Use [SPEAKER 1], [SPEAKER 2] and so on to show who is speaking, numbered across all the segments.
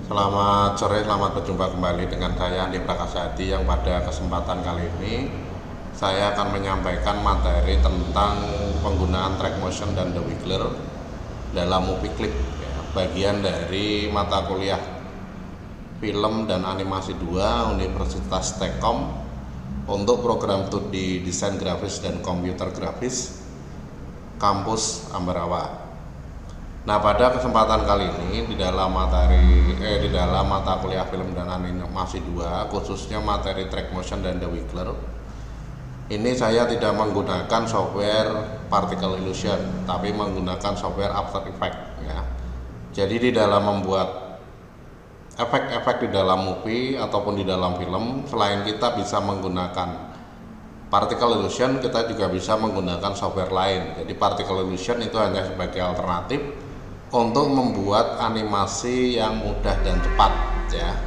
[SPEAKER 1] Selamat sore, selamat berjumpa kembali dengan saya Andi Prakasadi yang pada kesempatan kali ini saya akan menyampaikan materi tentang penggunaan track motion dan the wiggler dalam movie clip ya, bagian dari mata kuliah film dan animasi 2 Universitas Tekkom untuk program studi desain grafis dan komputer grafis kampus Ambarawa. Nah, pada kesempatan kali ini di dalam mata kuliah film dan animasi 2 khususnya materi track motion dan the wiggler ini saya tidak menggunakan software particle illusion tapi menggunakan software After Effects ya. Jadi di dalam membuat efek-efek di dalam movie ataupun di dalam film, selain kita bisa menggunakan particle illusion, kita juga bisa menggunakan software lain. Jadi particle illusion itu hanya sebagai alternatif untuk membuat animasi yang mudah dan cepat ya,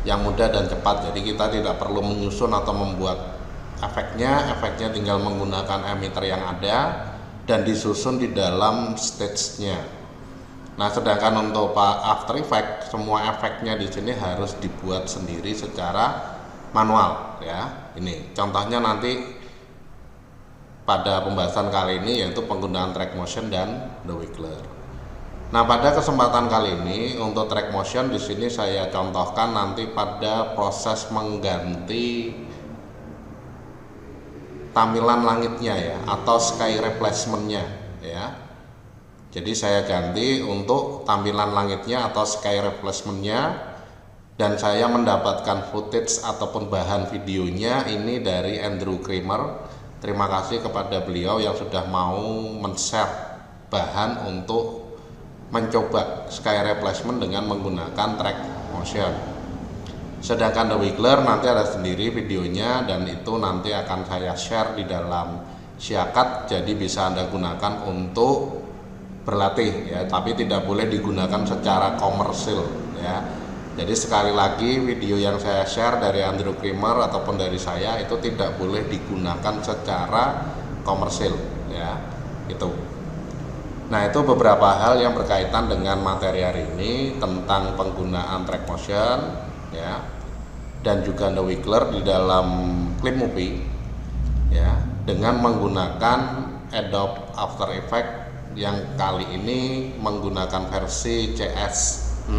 [SPEAKER 1] yang mudah dan cepat. Jadi kita tidak perlu menyusun atau membuat efeknya tinggal menggunakan emitter yang ada dan disusun di dalam stage-nya. Nah, sedangkan untuk After Effects semua efeknya di sini harus dibuat sendiri secara manual ya. Ini contohnya nanti pada pembahasan kali ini yaitu penggunaan track motion dan the wiggler. Nah, pada kesempatan kali ini untuk track motion di sini saya contohkan nanti pada proses mengganti tampilan langitnya ya atau sky replacement-nya ya. Jadi saya ganti untuk tampilan langitnya atau sky replacement-nya dan saya mendapatkan footage ataupun bahan videonya ini dari Andrew Kramer. Terima kasih kepada beliau yang sudah mau men-share bahan untuk mencoba sky replacement dengan menggunakan track motion. Sedangkan the wiggler nanti ada sendiri videonya dan itu nanti akan saya share di dalam Syakat, jadi bisa Anda gunakan untuk berlatih ya, tapi tidak boleh digunakan secara komersil ya. Jadi sekali lagi video yang saya share dari Andrew Kramer ataupun dari saya itu tidak boleh digunakan secara komersil ya. Itu. Nah, itu beberapa hal yang berkaitan dengan materi hari ini tentang penggunaan track motion ya dan juga the wiggler di dalam clip movie ya dengan menggunakan Adobe After Effects yang kali ini menggunakan versi CS6.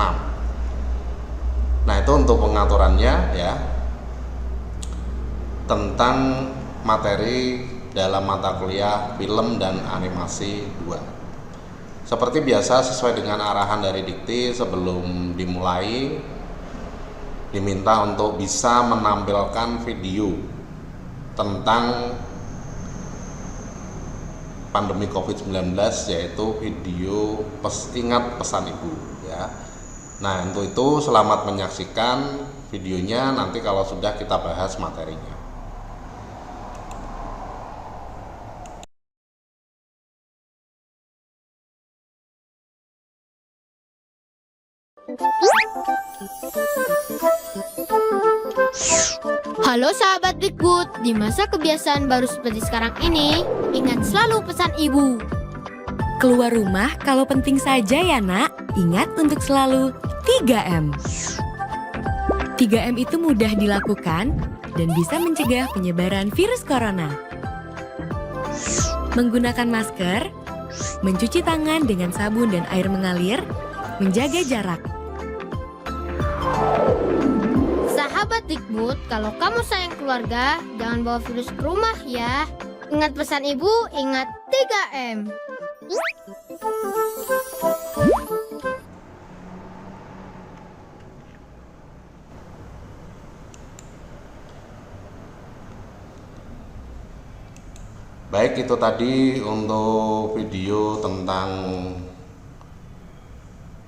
[SPEAKER 1] Nah, itu untuk pengaturannya ya tentang materi dalam mata kuliah film dan animasi 2. Seperti biasa sesuai dengan arahan dari dikti sebelum dimulai diminta untuk bisa menampilkan video tentang pandemi COVID-19 yaitu video ingat pesan ibu ya. Nah, untuk itu selamat menyaksikan videonya, nanti kalau sudah kita bahas materinya.
[SPEAKER 2] Halo sahabat Dikbud, di masa kebiasaan baru seperti sekarang ini, ingat selalu pesan ibu.
[SPEAKER 3] Keluar rumah kalau penting saja ya nak, ingat untuk selalu 3M. 3M itu mudah dilakukan dan bisa mencegah penyebaran virus corona. Menggunakan masker, mencuci tangan dengan sabun dan air mengalir, menjaga jarak.
[SPEAKER 2] Sahabat Dikbud, kalau kamu sayang keluarga, jangan bawa virus ke rumah ya. Ingat pesan ibu, ingat 3M.
[SPEAKER 1] Baik, itu tadi untuk video tentang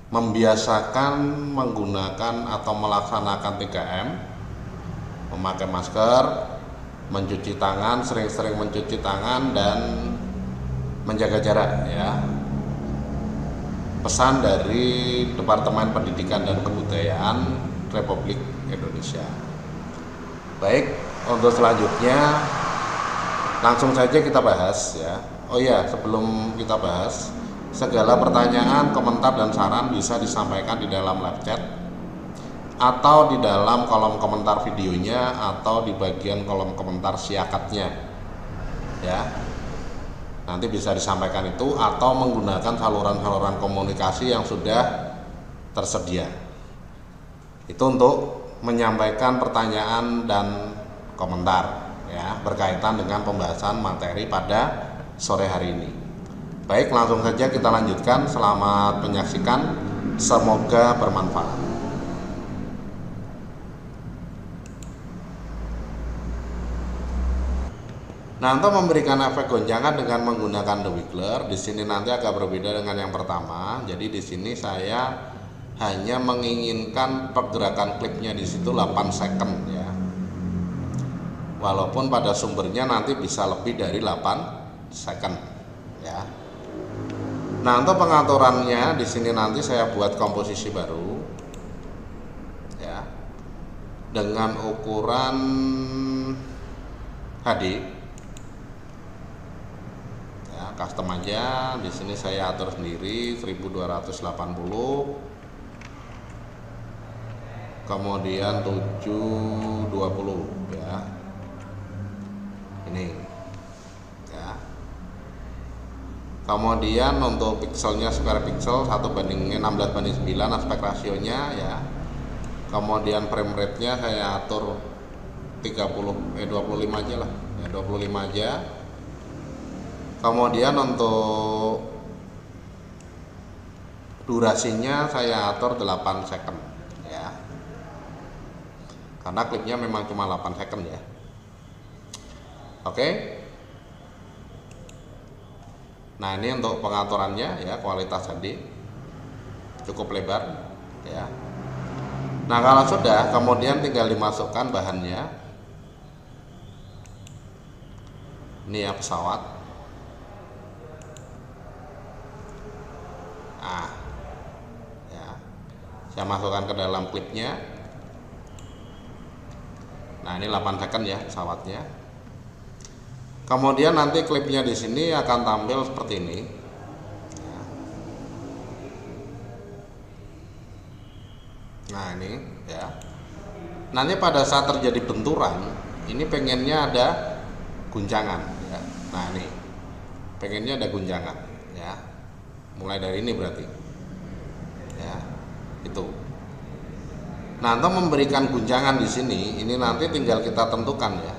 [SPEAKER 1] membiasakan menggunakan atau melaksanakan 3M, memakai masker, mencuci tangan, sering-sering mencuci tangan dan menjaga jarak ya. Pesan dari Departemen Pendidikan dan Kebudayaan Republik Indonesia. Baik, untuk selanjutnya langsung saja kita bahas ya. Oh ya, sebelum kita bahas, segala pertanyaan, komentar dan saran bisa disampaikan di dalam live chat atau di dalam kolom komentar videonya atau di bagian kolom komentar siakatnya ya. Nanti bisa disampaikan itu atau menggunakan saluran-saluran komunikasi yang sudah tersedia. Itu untuk menyampaikan pertanyaan dan komentar ya berkaitan dengan pembahasan materi pada sore hari ini. Baik, langsung saja kita lanjutkan. Selamat menyaksikan, semoga bermanfaat. Nah, untuk memberikan efek gonjangan dengan menggunakan The Wiggler, di sini nanti agak berbeda dengan yang pertama. Jadi di sini saya hanya menginginkan pergerakan klipnya di situ 8 second ya. Walaupun pada sumbernya nanti bisa lebih dari 8 second ya. Nah, untuk pengaturannya di sini nanti saya buat komposisi baru ya. Dengan ukuran HD. Custom aja, di sini saya atur sendiri 1280, kemudian 720 ya, ini ya. Kemudian untuk pixelnya square pixel 1:16:9 aspek rasionya ya. Kemudian frame rate nya saya atur 25 aja lah ya, 25 aja. Kemudian untuk durasinya saya atur 8 second ya. Karena klipnya memang cuma 8 second ya. Oke. Nah, ini untuk pengaturannya ya, kualitas HD cukup lebar ya. Nah, kalau sudah kemudian tinggal dimasukkan bahannya. Ini ya, pesawat. Nah, ya, saya masukkan ke dalam klipnya. Nah, ini 8 second ya pesawatnya. Kemudian nanti klipnya di sini akan tampil seperti ini. Ya. Nah, ini ya. Nanti pada saat terjadi benturan, ini pengennya ada guncangan ya. Nah, ini pengennya ada guncangan ya. Mulai dari ini berarti ya, itu. Nah, untuk memberikan guncangan di sini, ini nanti tinggal kita tentukan ya.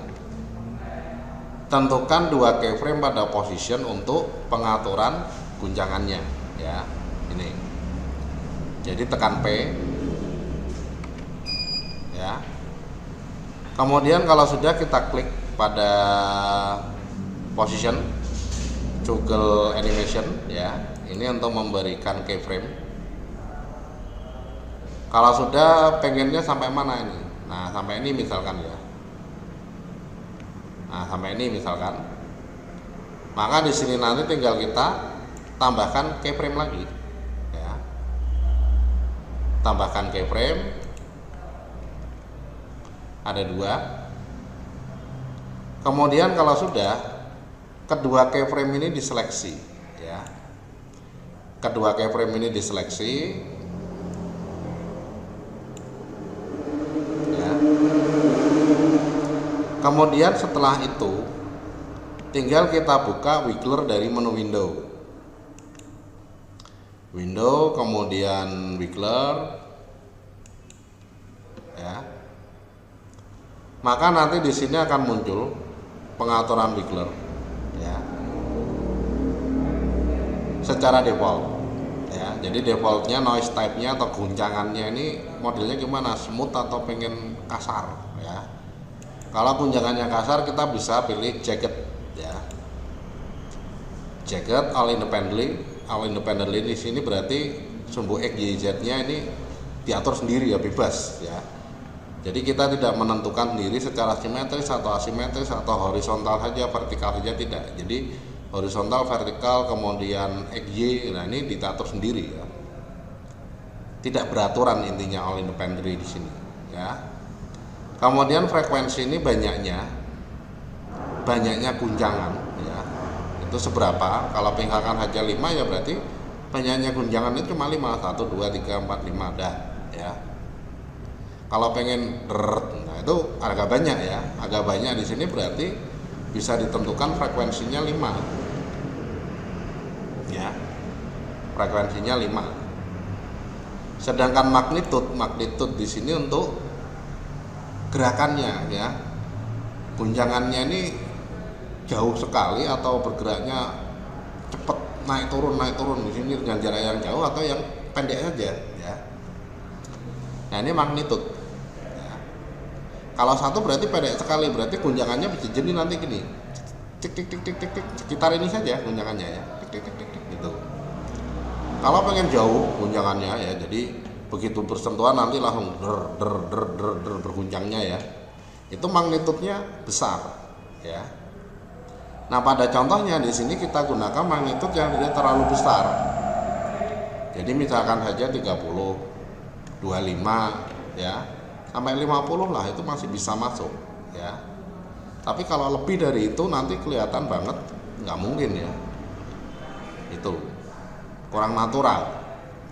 [SPEAKER 1] Tentukan 2 keyframe pada position untuk pengaturan guncangannya ya. Ini. Jadi tekan P ya. Kemudian kalau sudah kita klik pada position toggle animation ya. Ini untuk memberikan keyframe. Kalau sudah pengennya sampai mana ini? Nah, sampai ini misalkan ya. Nah, sampai ini misalkan. Maka di sini nanti tinggal kita tambahkan keyframe lagi. Ya. Tambahkan keyframe. Ada 2. Kemudian kalau sudah, kedua keyframe ini diseleksi ya. Kedua keyframe ini diseleksi ya. Kemudian setelah itu tinggal kita buka Wiggler dari menu window, kemudian Wiggler ya. Maka nanti di sini akan muncul pengaturan Wiggler ya. Secara default ya. Jadi defaultnya noise type-nya atau guncangannya ini modelnya gimana, smooth atau pengen kasar ya. Kalau guncangannya kasar kita bisa pilih jagged ya. Jagged all independently di sini berarti sumbu X, Y, Z-nya ini diatur sendiri ya, bebas ya. Jadi kita tidak menentukan sendiri secara simetris atau asimetris atau horizontal saja, vertikal saja tidak. Jadi horizontal, vertikal, kemudian XY, nah ini diatur sendiri ya. Tidak beraturan intinya all independently di sini ya. Kemudian frekuensi ini banyaknya guncangan ya. Itu seberapa? Kalau misalkan saja 5 ya berarti banyaknya guncangan itu cuma 5, 1, 2, 3, 4, 5 dah ya. Kalau pengen nah itu agak banyak ya, agak banyak di sini berarti bisa ditentukan frekuensinya 5 ya, frekuensinya 5. Sedangkan magnitud di sini untuk gerakannya ya, guncangannya ini jauh sekali atau bergeraknya cepat, naik turun di sini dengan jarak yang jauh atau yang pendek saja ya. Nah ini magnitud ya. Kalau 1 berarti pendek sekali, berarti guncangannya bisa jadi nanti gini, tik tik tik tik tik tik, sekitar ini saja guncangannya ya, tik tik tik tik gitu. Kalau pengen jauh guncangannya ya, jadi begitu bersentuhan nanti langsung der berguncangnya ya, itu magnitudnya besar ya. Nah pada contohnya di sini kita gunakan magnitud yang tidak terlalu besar. Jadi misalkan saja 30, 25 ya, sampai 50 lah itu masih bisa masuk ya. Tapi kalau lebih dari itu nanti kelihatan banget nggak mungkin ya, itu kurang natural.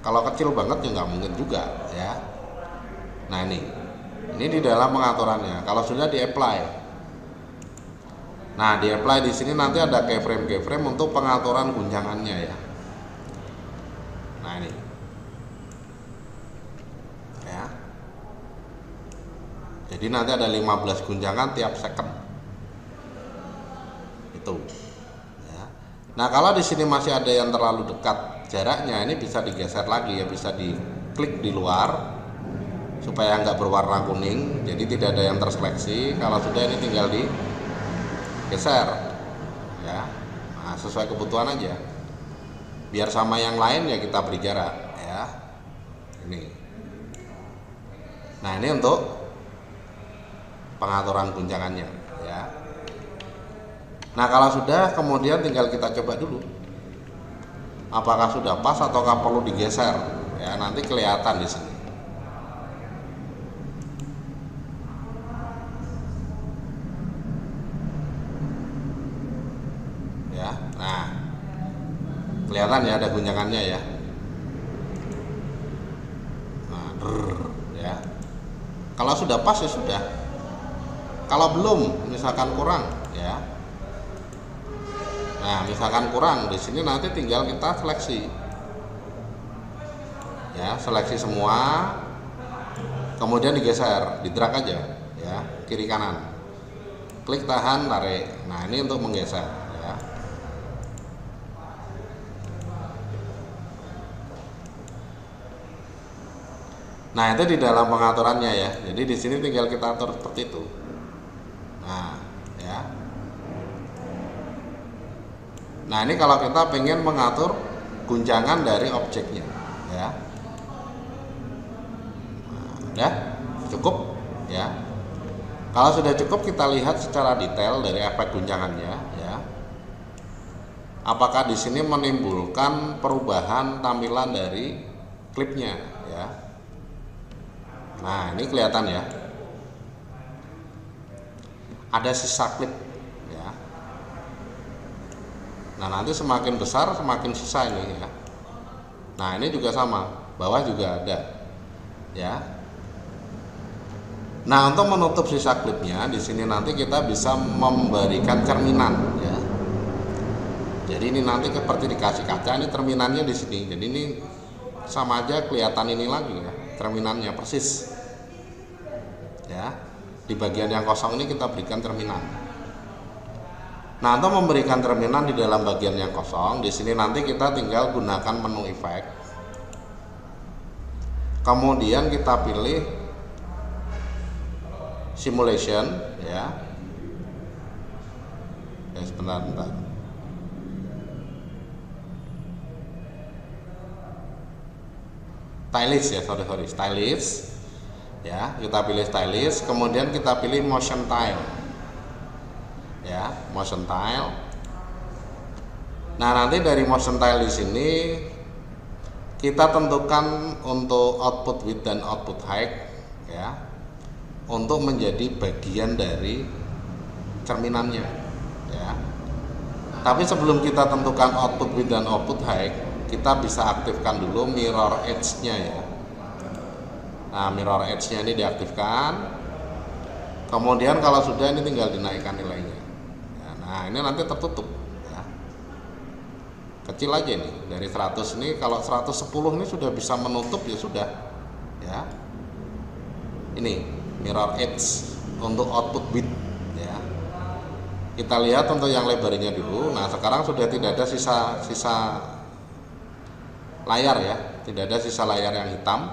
[SPEAKER 1] Kalau kecil banget ya nggak mungkin juga ya. Nah ini di dalam pengaturannya. Kalau sudah di-apply, nah di-apply di sini nanti ada keyframe untuk pengaturan guncangannya ya. Nah ini ya, jadi nanti ada 15 guncangan tiap second itu ya. Nah kalau di sini masih ada yang terlalu dekat jaraknya, ini bisa digeser lagi ya, bisa diklik di luar supaya nggak berwarna kuning, jadi tidak ada yang terseleksi. Kalau sudah ini tinggal digeser ya, nah, sesuai kebutuhan aja, biar sama yang lain ya kita beri jarak ya. Ini, nah ini untuk pengaturan guncangannya ya. Nah kalau sudah, kemudian tinggal kita coba dulu apakah sudah pas ataukah perlu digeser ya, nanti kelihatan di sini ya. Nah kelihatan ya ada guncangannya ya. Nah ya, kalau sudah pas ya sudah, kalau belum misalkan kurang ya. Nah, misalkan kurang di sini nanti tinggal kita seleksi. Ya, seleksi semua. Kemudian digeser, di-drag aja ya, kiri kanan. Klik, tahan, tarik. Nah, ini untuk menggeser ya. Nah, itu di dalam pengaturannya ya. Jadi di sini tinggal kita atur seperti itu. Nah, ya. Nah ini kalau kita pengen mengatur guncangan dari objeknya ya. Nah, udah cukup ya. Kalau sudah cukup, kita lihat secara detail dari efek guncangannya ya. Apakah di sini menimbulkan perubahan tampilan dari klipnya ya. Nah ini kelihatan ya, ada sisa klip ya. Nah nanti semakin besar semakin sisa ini ya. Nah ini juga sama, bawah juga ada ya. Nah untuk menutup sisa klipnya di sini nanti kita bisa memberikan cerminan ya. Jadi ini nanti seperti dikasih kaca, ini cerminannya di sini. Jadi ini sama aja kelihatan ini lagi ya, cerminannya persis ya. Di bagian yang kosong ini kita berikan cerminan. Nah, untuk memberikan cerminan di dalam bagian yang kosong, di sini nanti kita tinggal gunakan menu efek. Kemudian kita pilih simulation ya. Ya sebentar. Stylist ya, sorry, stylist. Ya, kita pilih stylist, kemudian kita pilih motion tile. Ya, motion tile. Nah, nanti dari motion tile di sini kita tentukan untuk output width dan output height ya, untuk menjadi bagian dari cerminannya ya. Tapi sebelum kita tentukan output width dan output height, kita bisa aktifkan dulu mirror edge-nya ya. Nah, mirror edge-nya ini diaktifkan. Kemudian kalau sudah, ini tinggal dinaikkan nilainya. Ya, nah, ini nanti tertutup ya. Kecil aja nih, dari 100 ini, kalau 110 ini sudah bisa menutup ya sudah. Ya. Ini mirror edge untuk output bit ya. Kita lihat untuk yang lebarnya dulu. Nah, sekarang sudah tidak ada sisa layar ya, tidak ada sisa layar yang hitam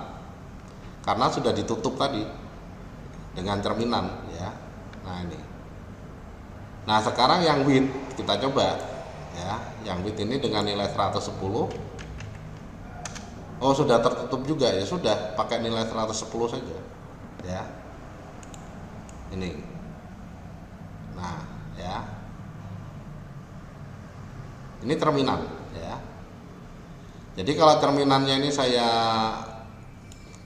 [SPEAKER 1] karena sudah ditutup tadi dengan cerminan ya. Nah, ini. Nah, sekarang yang width kita coba ya. Yang width ini dengan nilai 110. Oh, sudah tertutup juga ya, sudah pakai nilai 110 saja ya. Ini. Nah, ya. Ini terminal ya. Jadi kalau cerminannya ini saya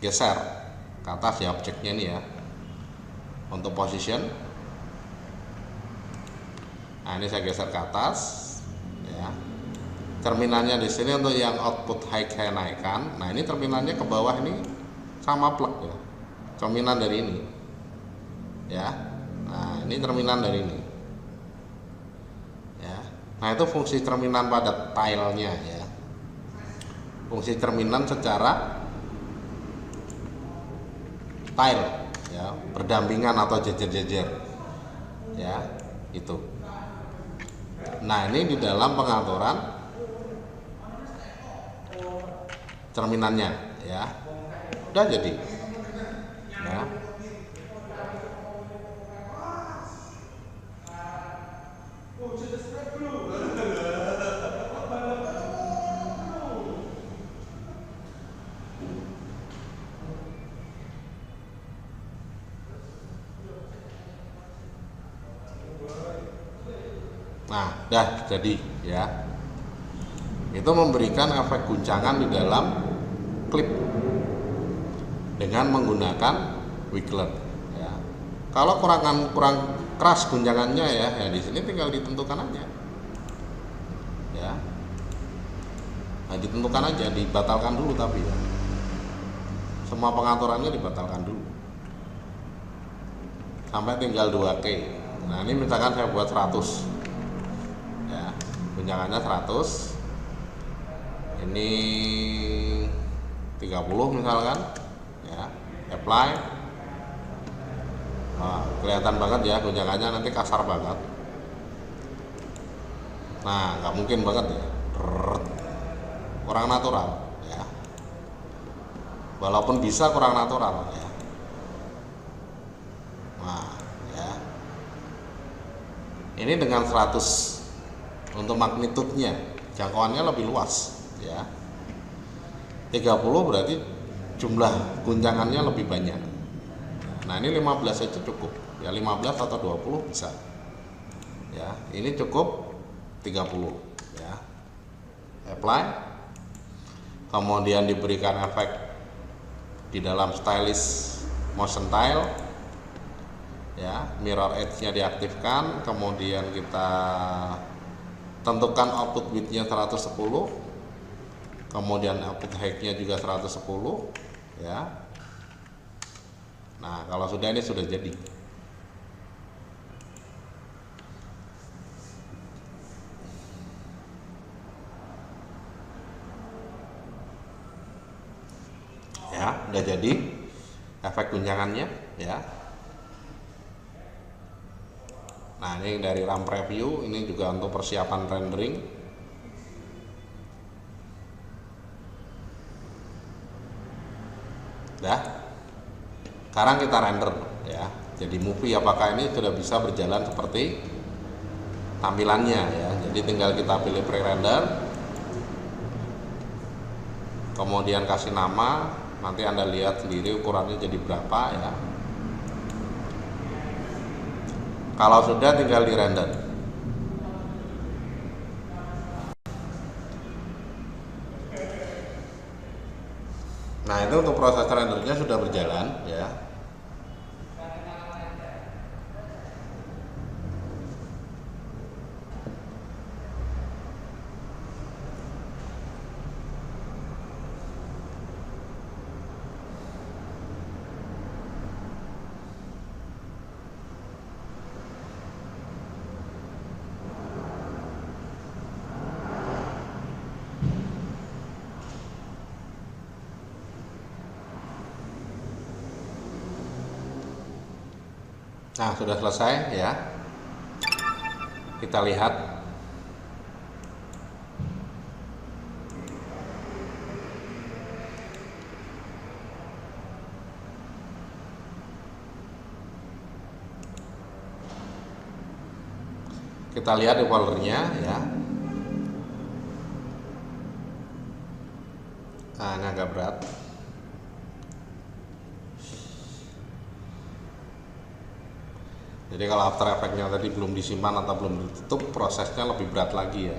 [SPEAKER 1] geser ke atas ya, objeknya ini ya, untuk position. Nah, ini saya geser ke atas ya. Cerminannya di sini untuk yang output high saya naikkan. Nah, ini terminalnya ke bawah ini sama plug ya, cerminan dari ini ya. Nah, ini terminan dari ini ya. Nah, itu fungsi cerminan pada tilenya ya. Fungsi cerminan secara tile ya, berdampingan atau jejer-jejer ya, itu. Nah, ini di dalam pengaturan cerminannya ya. Udah jadi ya. Nah, dah jadi ya. Itu memberikan efek guncangan di dalam klip dengan menggunakan wiggler ya. Kalau kurang keras guncangannya ya di sini tinggal ditentukan aja ya. Nah, ditentukan aja, dibatalkan dulu tapi ya. Semua pengaturannya dibatalkan dulu. Sampai tinggal 2K. Nah, ini misalkan saya buat 100. Guncangannya 100, ini 30 misalkan ya, apply. Nah, kelihatan banget ya guncangannya, nanti kasar banget. Nah, nggak mungkin banget ya, kurang natural ya, walaupun bisa kurang natural ya. Nah ya, ini dengan 100 untuk magnitudenya, jangkauannya lebih luas ya. 30 berarti jumlah guncangannya lebih banyak. Nah, ini 15 saja cukup ya, 15 atau 20 bisa ya. Ini cukup 30 ya. Apply, kemudian diberikan efek di dalam stylus motion tile ya. Mirror edge nya diaktifkan, kemudian kita tentukan output width-nya 110, kemudian output height-nya juga 110 ya. Nah, kalau sudah, ini sudah jadi ya, udah jadi efek guncangannya ya. Nah, ini dari RAM preview, ini juga untuk persiapan rendering. Dah. Sekarang kita render ya. Jadi movie apakah ini sudah bisa berjalan seperti tampilannya ya. Jadi tinggal kita pilih pre-render. Kemudian kasih nama, nanti Anda lihat sendiri ukurannya jadi berapa ya. Kalau sudah, tinggal di render. Nah, itu untuk proses rendernya sudah berjalan ya. Nah, sudah selesai ya. Kita lihat. Kita lihat di foldernya ya. Nah, ini agak berat. Jadi kalau After Effects-nya tadi belum disimpan atau belum ditutup, prosesnya lebih berat lagi ya.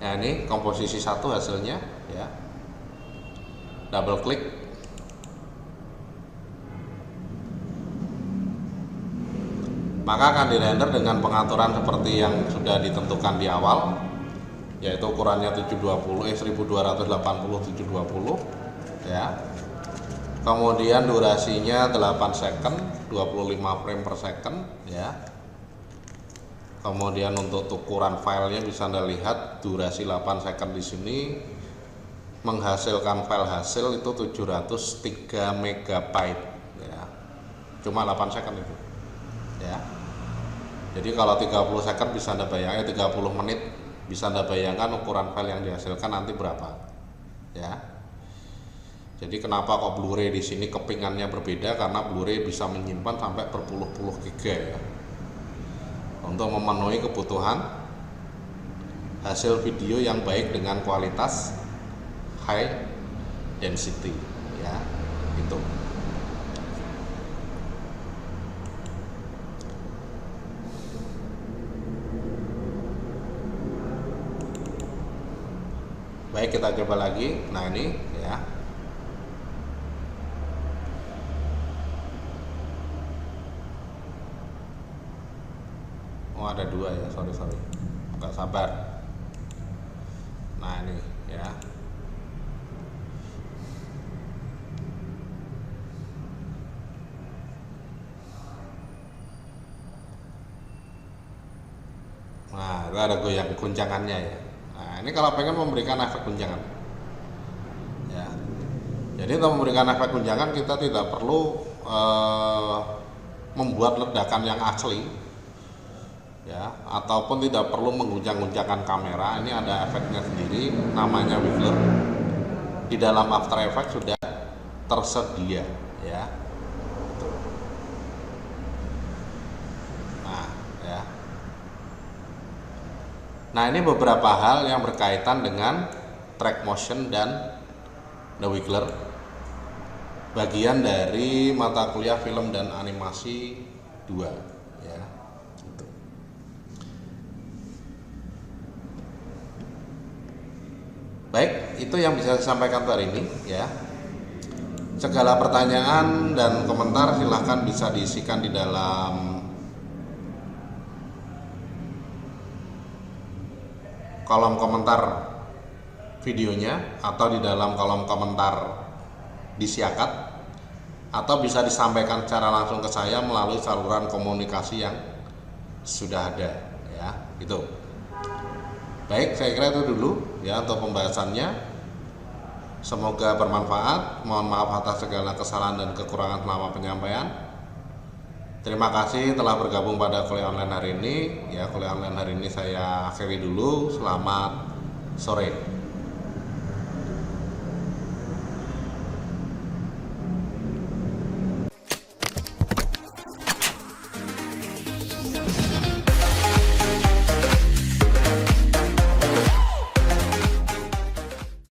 [SPEAKER 1] Nah, ini komposisi 1 hasilnya ya. Double klik. Maka akan dirender dengan pengaturan seperti yang sudah ditentukan di awal, yaitu ukurannya 1280 720 ya. Kemudian durasinya 8 second, 25 frame per second ya. Kemudian untuk ukuran filenya bisa Anda lihat, durasi 8 second di sini menghasilkan file hasil itu 703 MB ya. Cuma 8 second itu ya. Jadi kalau 30 second bisa Anda bayangkan, 30 menit bisa Anda bayangkan ukuran file yang dihasilkan nanti berapa ya. Jadi kenapa kok Blu-ray di sini kepingannya berbeda, karena Blu-ray bisa menyimpan sampai berpuluh-puluh giga ya. Untuk memenuhi kebutuhan hasil video yang baik dengan kualitas high density ya. Itu. Baik, kita coba lagi. Nah, ini ya. Oh, ada 2 ya, sorry nggak sabar. Nah, ini ya. Nah, itu ada goyang guncangannya ya. Nah, ini kalau pengen memberikan efek guncangan ya. Jadi untuk memberikan efek guncangan kita tidak perlu membuat ledakan yang asli ya, ataupun tidak perlu mengguncang-guncangkan kamera. Ini ada efeknya sendiri, namanya wiggler. Di dalam After Effects sudah tersedia ya. Nah ya. Nah, ini beberapa hal yang berkaitan dengan track motion dan the wiggler, bagian dari mata kuliah film dan animasi 2 ya. Baik, itu yang bisa saya sampaikan hari ini ya. Segala pertanyaan dan komentar silahkan bisa diisikan di dalam kolom komentar videonya atau di dalam kolom komentar di Siakat, atau bisa disampaikan secara langsung ke saya melalui saluran komunikasi yang sudah ada ya. Itu. Baik, saya kira itu dulu ya untuk pembahasannya. Semoga bermanfaat. Mohon maaf atas segala kesalahan dan kekurangan selama penyampaian. Terima kasih telah bergabung pada kuliah online hari ini. Ya, kuliah online hari ini saya akhiri dulu. Selamat sore.